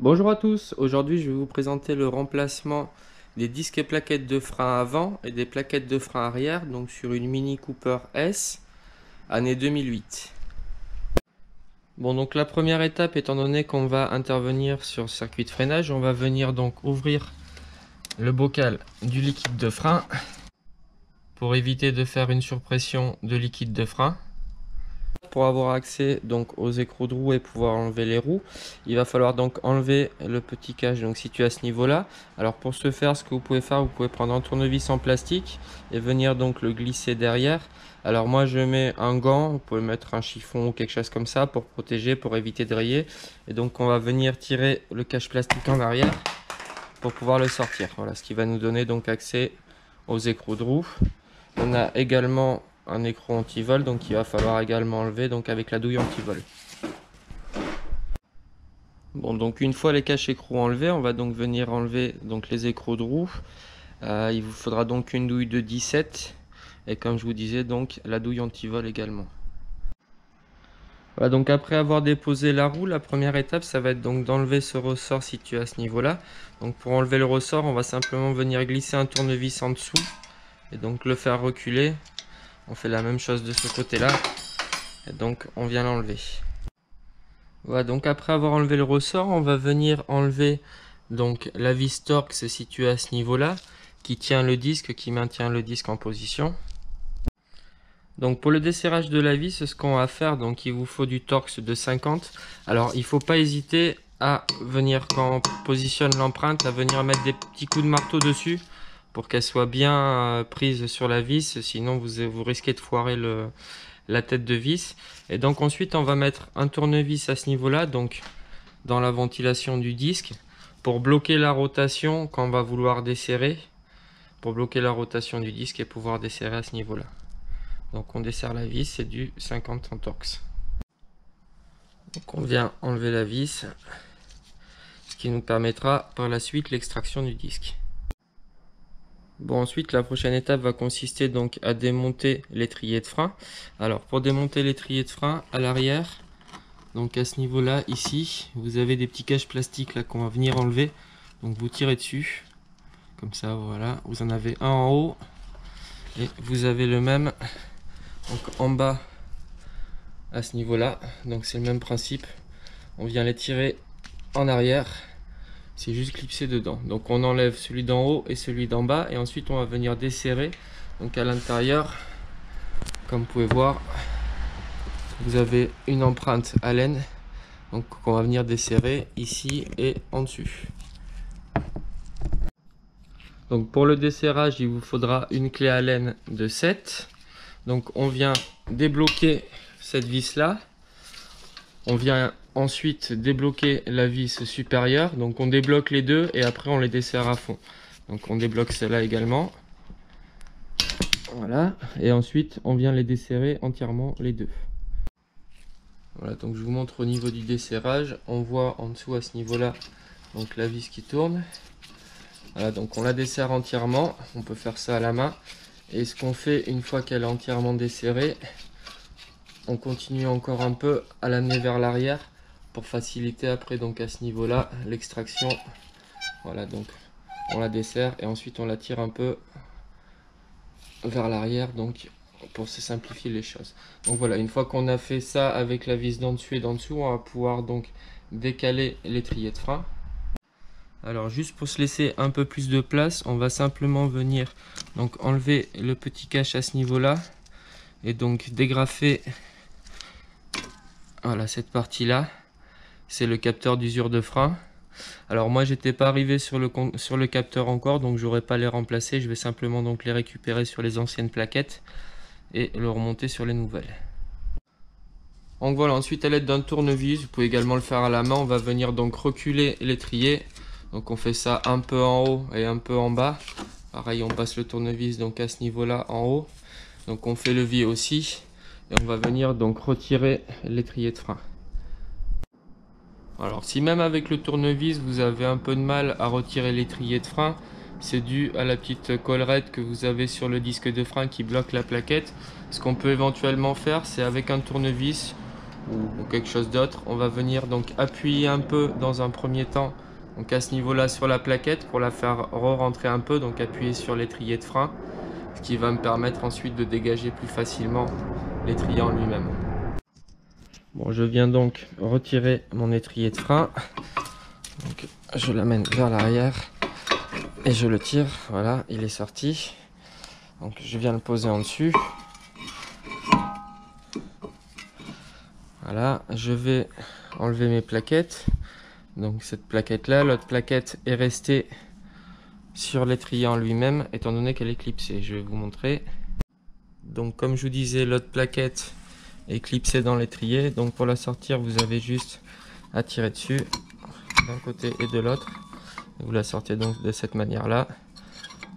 Bonjour à tous, aujourd'hui je vais vous présenter le remplacement des disques et plaquettes de frein avant et des plaquettes de frein arrière donc sur une Mini Cooper S année 2008. Bon, donc la première étape, étant donné qu'on va intervenir sur le circuit de freinage, on va venir donc ouvrir le bocal du liquide de frein pour éviter de faire une surpression de liquide de frein. Pour avoir accès donc aux écrous de roues et pouvoir enlever les roues, il va falloir donc enlever le petit cache donc situé à ce niveau là. Alors pour ce faire, ce que vous pouvez faire, vous pouvez prendre un tournevis en plastique et venir donc le glisser derrière. Alors moi je mets un gant, vous pouvez mettre un chiffon ou quelque chose comme ça pour protéger, pour éviter de rayer. Et donc on va venir tirer le cache plastique en arrière pour pouvoir le sortir. Voilà ce qui va nous donner donc accès aux écrous de roues. On a également un écrou anti-vol, donc il va falloir également enlever donc avec la douille anti-vol. Bon, donc une fois les caches écrous enlevés, on va donc venir enlever donc les écrous de roue. Il vous faudra donc une douille de 17 et comme je vous disais donc la douille anti-vol également. Voilà, donc après avoir déposé la roue, la première étape ça va être donc d'enlever ce ressort situé à ce niveau là. Donc pour enlever le ressort, on va simplement venir glisser un tournevis en dessous et donc le faire reculer. On fait la même chose de ce côté là et donc on vient l'enlever. Voilà, donc après avoir enlevé le ressort, on va venir enlever donc la vis Torx située à ce niveau là qui tient le disque, qui maintient le disque en position. Donc pour le desserrage de la vis, ce qu'on va faire, donc il vous faut du Torx de 50. Alors il faut pas hésiter à venir, quand on positionne l'empreinte, à venir mettre des petits coups de marteau dessus pour qu'elle soit bien prise sur la vis, sinon vous risquez de foirer la tête de vis. Et donc ensuite on va mettre un tournevis à ce niveau là, donc dans la ventilation du disque, pour bloquer la rotation quand on va vouloir desserrer, pour bloquer la rotation du disque et pouvoir desserrer à ce niveau là. Donc on desserre la vis, c'est du 50 en Torx. Donc on vient enlever la vis, ce qui nous permettra par la suite l'extraction du disque. Bon, ensuite la prochaine étape va consister donc à démonter l'étrier de frein. Alors pour démonter l'étrier de frein à l'arrière, donc à ce niveau là ici, vous avez des petits caches plastiques là qu'on va venir enlever. Donc vous tirez dessus, comme ça, voilà. Vous en avez un en haut et vous avez le même donc en bas à ce niveau là. Donc c'est le même principe, on vient les tirer en arrière. C'est juste clipser dedans. Donc on enlève celui d'en haut et celui d'en bas et ensuite on va venir desserrer. Donc à l'intérieur, comme vous pouvez voir, vous avez une empreinte à laine donc qu'on va venir desserrer ici et en dessus. Donc pour le desserrage, il vous faudra une clé à laine de 7. Donc on vient débloquer cette vis là. On vient ensuite débloquer la vis supérieure, donc on débloque les deux et après on les desserre à fond. Donc on débloque celle-là également, voilà, et ensuite on vient les desserrer entièrement les deux. Voilà, donc je vous montre au niveau du desserrage, on voit en dessous à ce niveau-là donc la vis qui tourne. Voilà, donc on la desserre entièrement, on peut faire ça à la main, et ce qu'on fait une fois qu'elle est entièrement desserrée, on continue encore un peu à l'amener vers l'arrière pour faciliter après donc à ce niveau là l'extraction. Voilà, donc on la desserre et ensuite on la tire un peu vers l'arrière donc pour se simplifier les choses. Donc voilà, une fois qu'on a fait ça avec la vis d'en dessus et d'en dessous, on va pouvoir donc décaler l'étrier de frein. Alors juste pour se laisser un peu plus de place, on va simplement venir donc enlever le petit cache à ce niveau là et donc dégrafer. Voilà, cette partie là, c'est le capteur d'usure de frein. Alors moi j'étais pas arrivé sur le capteur encore, donc j'aurais pas les remplacer. Je vais simplement donc les récupérer sur les anciennes plaquettes et le remonter sur les nouvelles. Donc voilà, ensuite à l'aide d'un tournevis, vous pouvez également le faire à la main, on va venir donc reculer l'étrier. Donc on fait ça un peu en haut et un peu en bas. Pareil, on passe le tournevis donc à ce niveau là en haut. Donc on fait levier aussi. Et on va venir donc retirer l'étrier de frein. Alors si même avec le tournevis vous avez un peu de mal à retirer l'étrier de frein, c'est dû à la petite collerette que vous avez sur le disque de frein qui bloque la plaquette. Ce qu'on peut éventuellement faire, c'est avec un tournevis ou quelque chose d'autre. On va venir donc appuyer un peu dans un premier temps, donc à ce niveau-là sur la plaquette pour la faire re-rentrer un peu, donc appuyer sur l'étrier de frein, ce qui va me permettre ensuite de dégager plus facilement l'étrier en lui-même. Bon, je viens donc retirer mon étrier de frein. Donc, je l'amène vers l'arrière et je le tire. Voilà, il est sorti. Donc je viens le poser en dessus. Voilà, je vais enlever mes plaquettes. Donc cette plaquette là, l'autre plaquette est restée sur l'étrier en lui-même étant donné qu'elle est clipsée. Je vais vous montrer. Donc comme je vous disais, l'autre plaquette est clipsée dans l'étrier. Donc pour la sortir, vous avez juste à tirer dessus d'un côté et de l'autre. Vous la sortez donc de cette manière là.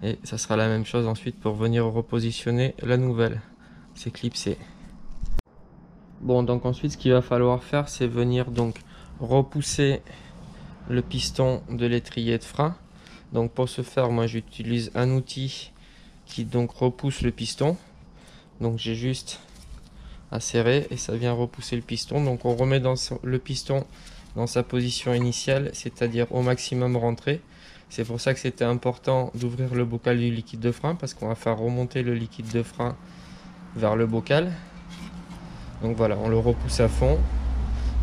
Et ça sera la même chose ensuite pour venir repositionner la nouvelle. C'est clipsé. Bon, donc ensuite ce qu'il va falloir faire, c'est venir donc repousser le piston de l'étrier de frein. Donc pour ce faire, moi j'utilise un outil qui donc repousse le piston. Donc j'ai juste à serrer et ça vient repousser le piston. Donc on remet le piston dans sa position initiale, c'est-à-dire au maximum rentré. C'est pour ça que c'était important d'ouvrir le bocal du liquide de frein, parce qu'on va faire remonter le liquide de frein vers le bocal. Donc voilà, on le repousse à fond.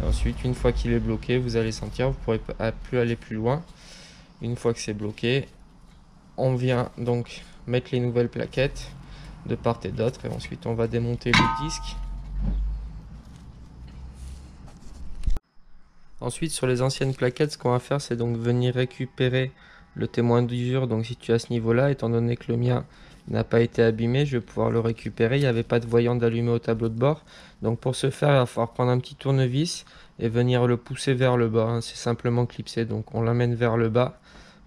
Et ensuite, une fois qu'il est bloqué, vous allez sentir, vous ne pourrez plus aller plus loin. Une fois que c'est bloqué, on vient donc mettre les nouvelles plaquettes de part et d'autre. Et ensuite, on va démonter le disque. Ensuite, sur les anciennes plaquettes, ce qu'on va faire, c'est donc venir récupérer le témoin d'usure. Donc situé à ce niveau-là, étant donné que le mien n'a pas été abîmé, je vais pouvoir le récupérer. Il n'y avait pas de voyant d'allumé au tableau de bord. Donc pour ce faire, il va falloir prendre un petit tournevis et venir le pousser vers le bas. C'est simplement clipsé. Donc on l'amène vers le bas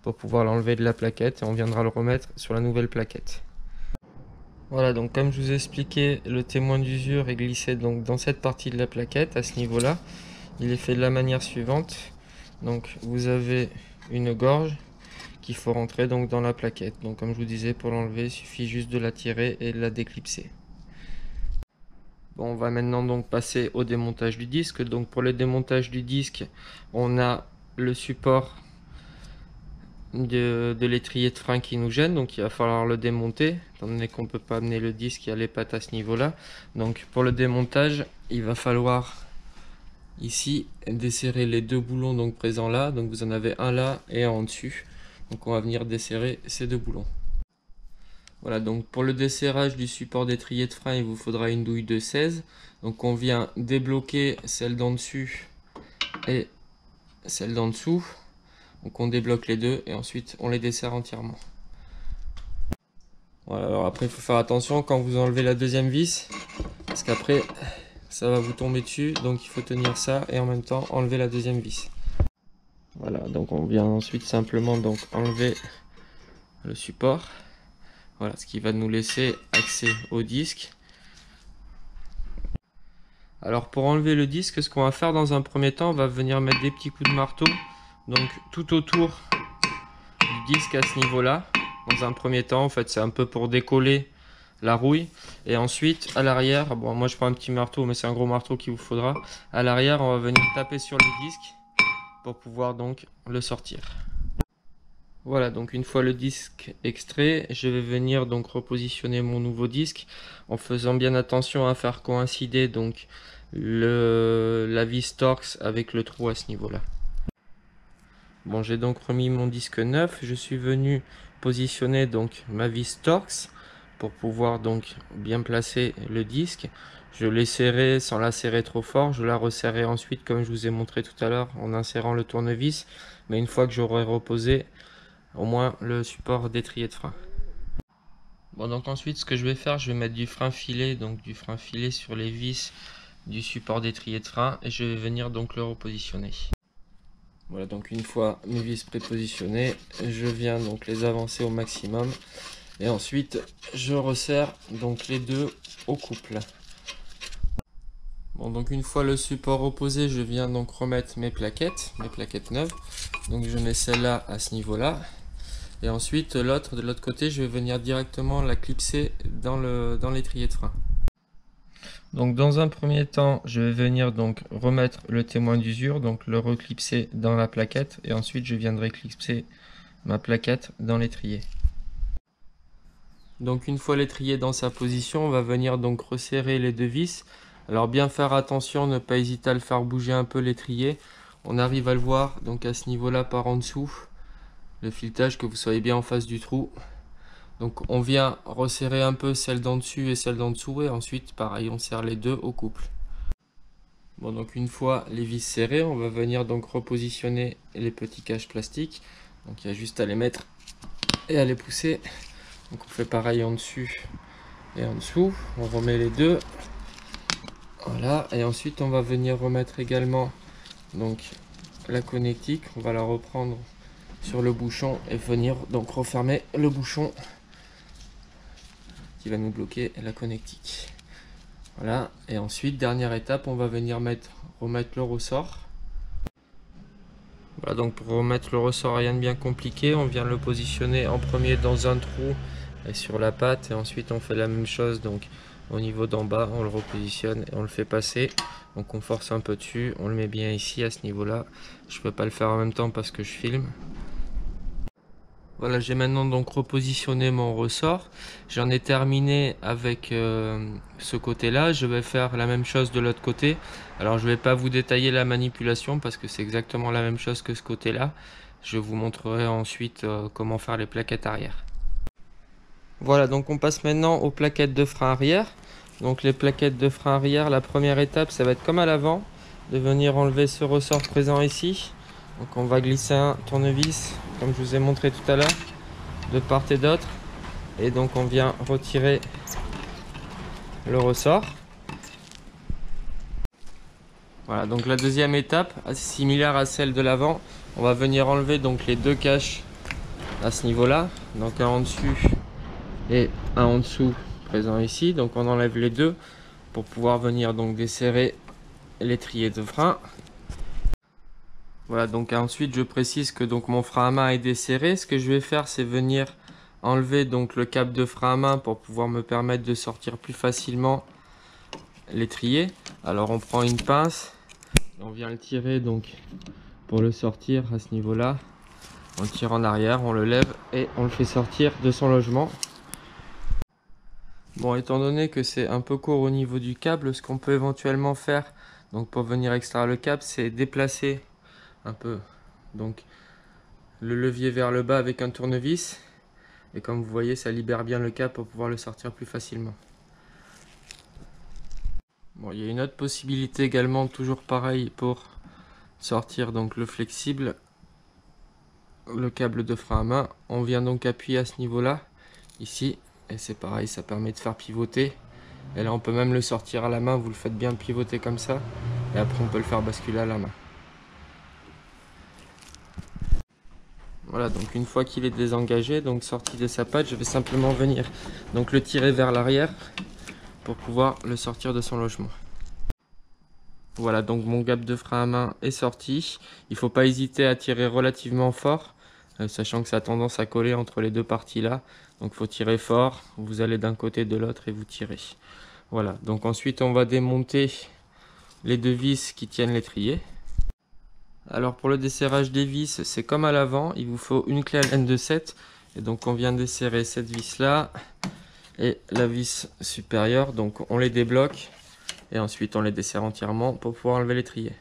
pour pouvoir l'enlever de la plaquette et on viendra le remettre sur la nouvelle plaquette. Voilà, donc comme je vous ai expliqué, le témoin d'usure est glissé donc dans cette partie de la plaquette, à ce niveau-là. Il est fait de la manière suivante. Donc vous avez une gorge qu'il faut rentrer donc dans la plaquette. Donc comme je vous disais, pour l'enlever, il suffit juste de la tirer et de la déclipser. Bon, on va maintenant donc passer au démontage du disque. Donc pour le démontage du disque, on a le support de l'étrier de frein qui nous gêne, donc il va falloir le démonter, étant donné qu'on ne peut pas amener le disque, il y a les pattes à ce niveau-là. Donc pour le démontage, il va falloir ici desserrer les deux boulons donc présents là. Donc vous en avez un là et un en dessus. Donc on va venir desserrer ces deux boulons. Voilà, donc pour le desserrage du support d'étrier de frein, il vous faudra une douille de 16. Donc on vient débloquer celle d'en dessus et celle d'en dessous. Donc on débloque les deux et ensuite on les desserre entièrement. Voilà, alors après il faut faire attention quand vous enlevez la deuxième vis, parce qu'après ça va vous tomber dessus, donc il faut tenir ça et en même temps enlever la deuxième vis. Voilà, donc on vient ensuite simplement donc enlever le support. Voilà, ce qui va nous laisser accès au disque. Alors pour enlever le disque, ce qu'on va faire dans un premier temps, on va venir mettre des petits coups de marteau, donc tout autour du disque à ce niveau-là. Dans un premier temps, en fait, c'est un peu pour décoller la rouille. Et ensuite, à l'arrière, bon, moi je prends un petit marteau, mais c'est un gros marteau qu'il vous faudra. À l'arrière, on va venir taper sur le disque pour pouvoir donc le sortir. Voilà, donc une fois le disque extrait, je vais venir donc repositionner mon nouveau disque en faisant bien attention à faire coïncider donc la vis Torx avec le trou à ce niveau-là. Bon, j'ai donc remis mon disque neuf, je suis venu positionner donc ma vis Torx pour pouvoir donc bien placer le disque. Je l'ai serré sans la serrer trop fort, je la resserrai ensuite comme je vous ai montré tout à l'heure en insérant le tournevis, mais une fois que j'aurai reposé au moins le support d'étrier de frein. Bon, donc ensuite ce que je vais faire, je vais mettre du frein filet, donc du frein filet sur les vis du support d'étrier de frein et je vais venir donc le repositionner. Voilà, donc une fois mes vis prépositionnées, je viens donc les avancer au maximum et ensuite je resserre donc les deux au couple. Bon, donc une fois le support opposé, je viens donc remettre mes plaquettes neuves. Donc je mets celle-là à ce niveau-là. Et ensuite l'autre de l'autre côté, je vais venir directement la clipser dans l'étrier de frein. Donc dans un premier temps, je vais venir donc remettre le témoin d'usure, donc le reclipser dans la plaquette, et ensuite je viendrai clipser ma plaquette dans l'étrier. Donc une fois l'étrier dans sa position, on va venir donc resserrer les deux vis. Alors bien faire attention, ne pas hésiter à le faire bouger un peu l'étrier. On arrive à le voir donc à ce niveau-là par en dessous, le filetage, que vous soyez bien en face du trou. Donc on vient resserrer un peu celle d'en dessus et celle d'en dessous, et ensuite pareil, on serre les deux au couple. Bon, donc une fois les vis serrées, on va venir donc repositionner les petits caches plastiques. Donc il y a juste à les mettre et à les pousser. Donc on fait pareil en dessus et en dessous. On remet les deux. Voilà, et ensuite on va venir remettre également donc la connectique. On va la reprendre sur le bouchon et venir donc refermer le bouchon qui va nous bloquer la connectique. Voilà, et ensuite dernière étape, on va venir remettre le ressort. Voilà, donc pour remettre le ressort, rien de bien compliqué, on vient le positionner en premier dans un trou et sur la patte, et ensuite on fait la même chose donc au niveau d'en bas, on le repositionne et on le fait passer. Donc on force un peu dessus, on le met bien ici à ce niveau là. Je peux pas le faire en même temps parce que je filme. Voilà, j'ai maintenant donc repositionné mon ressort. J'en ai terminé avec ce côté-là. Je vais faire la même chose de l'autre côté. Alors je vais pas vous détailler la manipulation parce que c'est exactement la même chose que ce côté-là. Je vous montrerai ensuite comment faire les plaquettes arrière. Voilà, donc on passe maintenant aux plaquettes de frein arrière. Donc les plaquettes de frein arrière, la première étape, ça va être comme à l'avant, de venir enlever ce ressort présent ici. Donc on va glisser un tournevis, comme je vous ai montré tout à l'heure, de part et d'autre. Et donc on vient retirer le ressort. Voilà, donc la deuxième étape, similaire à celle de l'avant, on va venir enlever donc les deux caches à ce niveau-là. Donc un en dessus et un en dessous présent ici. Donc on enlève les deux pour pouvoir venir donc desserrer l'étrier de frein. Voilà, donc ensuite je précise que donc mon frein à main est desserré. Ce que je vais faire, c'est venir enlever donc le câble de frein à main pour pouvoir me permettre de sortir plus facilement l'étrier. Alors on prend une pince, on vient le tirer donc pour le sortir à ce niveau-là. On le tire en arrière, on le lève et on le fait sortir de son logement. Bon, étant donné que c'est un peu court au niveau du câble, ce qu'on peut éventuellement faire donc pour venir extraire le câble, c'est déplacer un peu donc le levier vers le bas avec un tournevis, et comme vous voyez, ça libère bien le câble pour pouvoir le sortir plus facilement. Bon, il y a une autre possibilité également, toujours pareil, pour sortir donc le flexible, le câble de frein à main. On vient donc appuyer à ce niveau là ici, et c'est pareil, ça permet de faire pivoter. Et là on peut même le sortir à la main, vous le faites bien pivoter comme ça, et après on peut le faire basculer à la main. Voilà, donc une fois qu'il est désengagé, donc sorti de sa patte, je vais simplement venir donc le tirer vers l'arrière pour pouvoir le sortir de son logement. Voilà, donc mon câble de frein à main est sorti. Il ne faut pas hésiter à tirer relativement fort, sachant que ça a tendance à coller entre les deux parties là. Donc il faut tirer fort, vous allez d'un côté de l'autre et vous tirez. Voilà, donc ensuite on va démonter les deux vis qui tiennent l'étrier. Alors pour le desserrage des vis, c'est comme à l'avant, il vous faut une clé Allen de 7. Et donc on vient desserrer cette vis là et la vis supérieure, donc on les débloque et ensuite on les desserre entièrement pour pouvoir enlever l'étrier.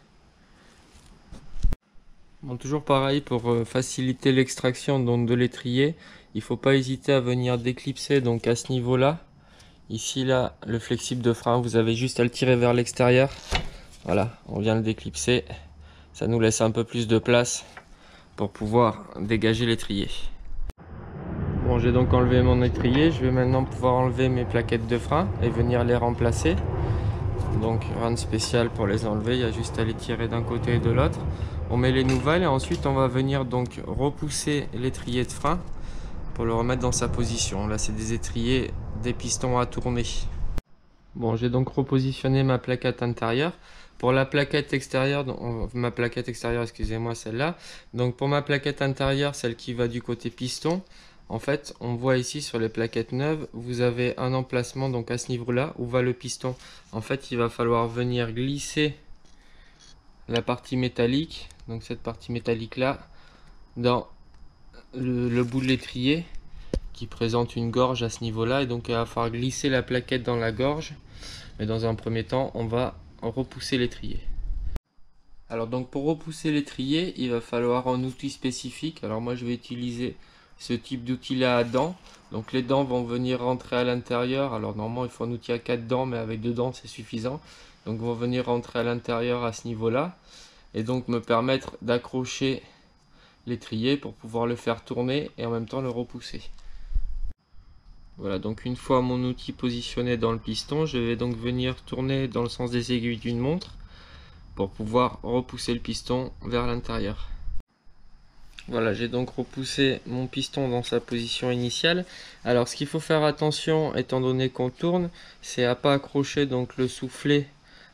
Bon, toujours pareil, pour faciliter l'extraction de l'étrier, il ne faut pas hésiter à venir déclipser donc à ce niveau là. Ici là, le flexible de frein, vous avez juste à le tirer vers l'extérieur. Voilà, on vient le déclipser. Ça nous laisse un peu plus de place pour pouvoir dégager l'étrier. Bon, j'ai donc enlevé mon étrier. Je vais maintenant pouvoir enlever mes plaquettes de frein et venir les remplacer. Donc rien de spécial pour les enlever, il y a juste à les tirer d'un côté et de l'autre. On met les nouvelles et ensuite on va venir donc repousser l'étrier de frein pour le remettre dans sa position. Là c'est des étriers, des pistons à tourner. Bon, j'ai donc repositionné ma plaquette intérieure. Pour la plaquette extérieure, excusez-moi, celle-là. Donc pour ma plaquette intérieure, celle qui va du côté piston, En fait, on voit ici sur les plaquettes neuves, vous avez un emplacement donc à ce niveau-là où va le piston. En fait, il va falloir venir glisser la partie métallique, donc cette partie métallique là, dans le bout de l'étrier qui présente une gorge à ce niveau-là, et donc il va falloir glisser la plaquette dans la gorge. Mais dans un premier temps, on va repousser l'étrier. Alors donc pour repousser l'étrier, il va falloir un outil spécifique. Alors moi je vais utiliser ce type d'outil là à dents. Donc les dents vont venir rentrer à l'intérieur. Alors normalement il faut un outil à 4 dents, mais avec 2 dents c'est suffisant. Donc vont venir rentrer à l'intérieur à ce niveau là. Et donc me permettre d'accrocher l'étrier pour pouvoir le faire tourner et en même temps le repousser. Voilà, donc une fois mon outil positionné dans le piston, je vais donc venir tourner dans le sens des aiguilles d'une montre pour pouvoir repousser le piston vers l'intérieur. Voilà, j'ai donc repoussé mon piston dans sa position initiale. Alors ce qu'il faut faire attention, étant donné qu'on tourne, c'est à pas accrocher donc le soufflet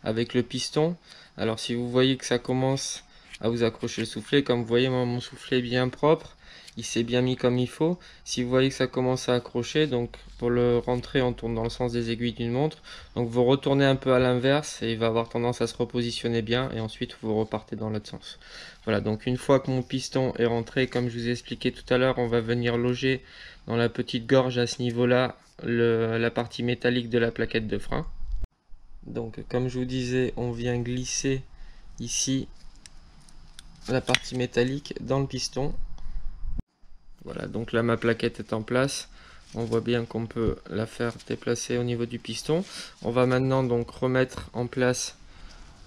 avec le piston. Alors si vous voyez que ça commence à vous accrocher le soufflet, comme vous voyez, moi, mon soufflet est bien propre, il s'est bien mis comme il faut. Si vous voyez que ça commence à accrocher, donc pour le rentrer, on tourne dans le sens des aiguilles d'une montre. Donc vous retournez un peu à l'inverse et il va avoir tendance à se repositionner bien, et ensuite vous repartez dans l'autre sens. Voilà, donc une fois que mon piston est rentré, comme je vous ai expliqué tout à l'heure, on va venir loger dans la petite gorge à ce niveau-là la partie métallique de la plaquette de frein. Donc comme je vous disais, on vient glisser ici la partie métallique dans le piston. Voilà, donc là ma plaquette est en place. On voit bien qu'on peut la faire déplacer au niveau du piston. On va maintenant donc remettre en place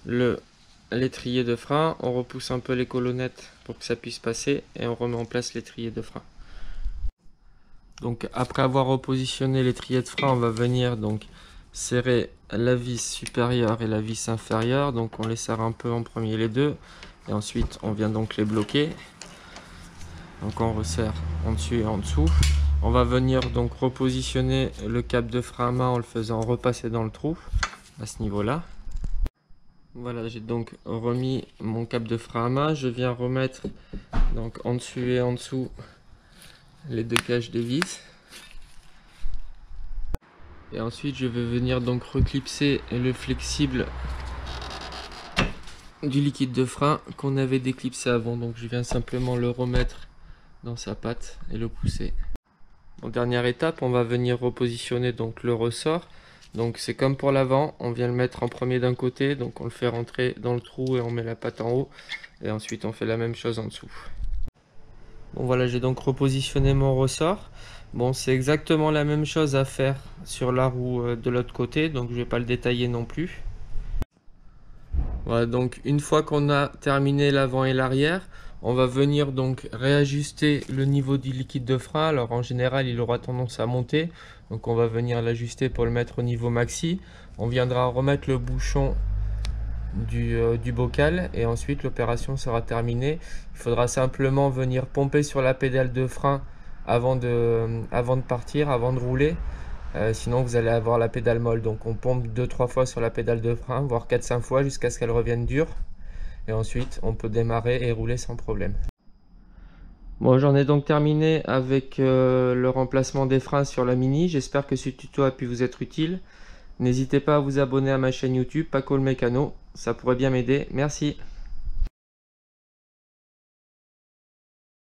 l'étrier de frein. On repousse un peu les colonnettes pour que ça puisse passer et on remet en place l'étrier de frein. Donc après avoir repositionné l'étrier de frein, on va venir donc serrer la vis supérieure et la vis inférieure. Donc on les serre un peu en premier les deux et ensuite on vient donc les bloquer. Donc on resserre en dessus et en dessous. On va venir donc repositionner le câble de frein à main en le faisant repasser dans le trou à ce niveau là. Voilà, j'ai donc remis mon câble de frein à main. Je viens remettre donc en dessus et en dessous les deux caches de vis. Et ensuite je vais venir donc reclipser le flexible du liquide de frein qu'on avait déclipsé avant. Donc je viens simplement le remettre dans sa patte et le pousser. Bon, dernière étape, on va venir repositionner donc le ressort. Donc c'est comme pour l'avant, on vient le mettre en premier d'un côté, donc on le fait rentrer dans le trou et on met la patte en haut. Et ensuite on fait la même chose en dessous. Bon voilà, j'ai donc repositionné mon ressort. Bon, c'est exactement la même chose à faire sur la roue de l'autre côté, donc je ne vais pas le détailler non plus. Voilà, donc une fois qu'on a terminé l'avant et l'arrière, on va venir donc réajuster le niveau du liquide de frein. Alors en général, il aura tendance à monter, donc on va venir l'ajuster pour le mettre au niveau maxi. On viendra remettre le bouchon du bocal et ensuite l'opération sera terminée. Il faudra simplement venir pomper sur la pédale de frein avant de partir, avant de rouler. Sinon vous allez avoir la pédale molle. Donc on pompe 2-3 fois sur la pédale de frein, voire 4-5 fois jusqu'à ce qu'elle revienne dure. Et ensuite on peut démarrer et rouler sans problème. Bon, j'en ai donc terminé avec le remplacement des freins sur la Mini. J'espère que ce tuto a pu vous être utile. N'hésitez pas à vous abonner à ma chaîne YouTube Paco le Mécano, ça pourrait bien m'aider. Merci.